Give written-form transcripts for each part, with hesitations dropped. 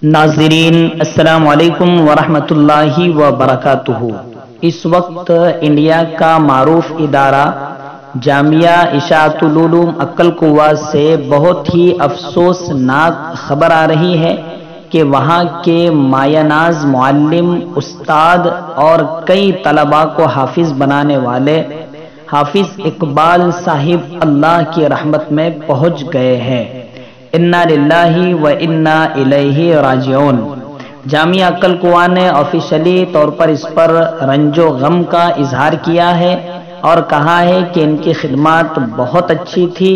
ناظرین السلام علیکم ورحمۃ اللہ وبرکاتہ۔ اس وقت انڈیا کا معروف ادارہ جامعہ اشاعت العلوم عقل قوہ سے بہت ہی افسوسناک خبر آ رہی ہے کہ وہاں کے مایہ ناز معلم، استاد اور کئی طلباء کو حافظ بنانے والے حافظ اقبال صاحب اللہ کی رحمت میں پہنچ گئے ہیں۔ انا للہ و انا الیہ راجعون۔ جامعہ عقل قوہ نے آفیشلی طور پر اس پر رنج و غم کا اظہار کیا ہے اور کہا ہے کہ ان کی خدمات بہت اچھی تھی۔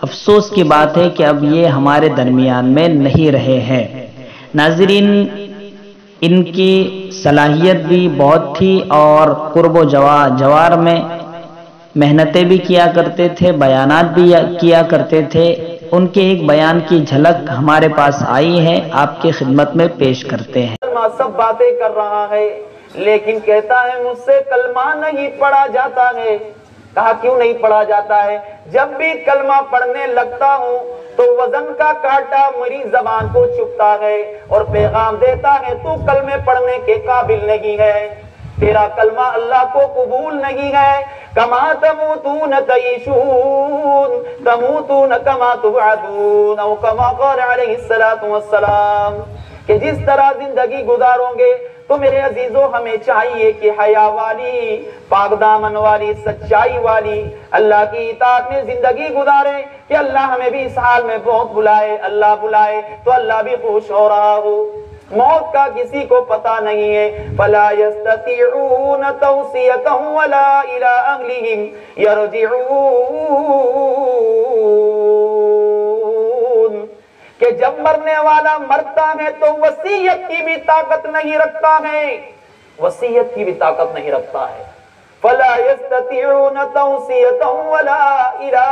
افسوس کی بات ہے کہ اب یہ ہمارے درمیان میں نہیں رہے ہیں۔ ناظرین، ان کی صلاحیت بھی بہت تھی اور قرب و جوار میں محنتیں بھی کیا کرتے تھے، بیانات بھی کیا کرتے تھے۔ ان کے ایک بیان کی جھلک ہمارے پاس آئی ہے، آپ کی خدمت میں پیش کرتے ہیں۔ کلمہ سب باتیں کر رہا ہے لیکن کہتا ہے مجھ سے کلمہ نہیں پڑھا جاتا ہے۔ کہا کیوں نہیں پڑھا جاتا ہے؟ جب بھی کلمہ پڑھنے لگتا ہوں تو وزن کا کانٹا میری زبان کو چبھتا ہے اور پیغام دیتا ہے تو کلمے پڑھنے کے قابل نہیں ہے، تیرا کلمہ اللہ کو قبول نہیں ہے۔ کما تموتون تعیشون تموتون کما تبعثون، او کما قال علیہ الصلوۃ والسلام، کہ جس طرح زندگی گزارو گے تو میرے عزیزوں ہمیں چاہیے کہ حیا والی، پاک دامن والی، سچائی والی، اللہ کی اطاعت میں زندگی گزارے کہ اللہ ہمیں بھی اس حال میں بہت بلائے، اللہ بلائے تو اللہ بھی خوش ہو رہا ہو۔ موت کا کسی کو پتہ نہیں ہے۔ فلا يستطيعون توصية ولا الى اهلهم يرجعون، کہ جب مرنے والا مرتا ہے تو وصیت کی بھی طاقت نہیں رکھتا ہے، وصیت کی بھی طاقت نہیں رکھتا ہے۔ فلا يستطيعون توصية ولا الى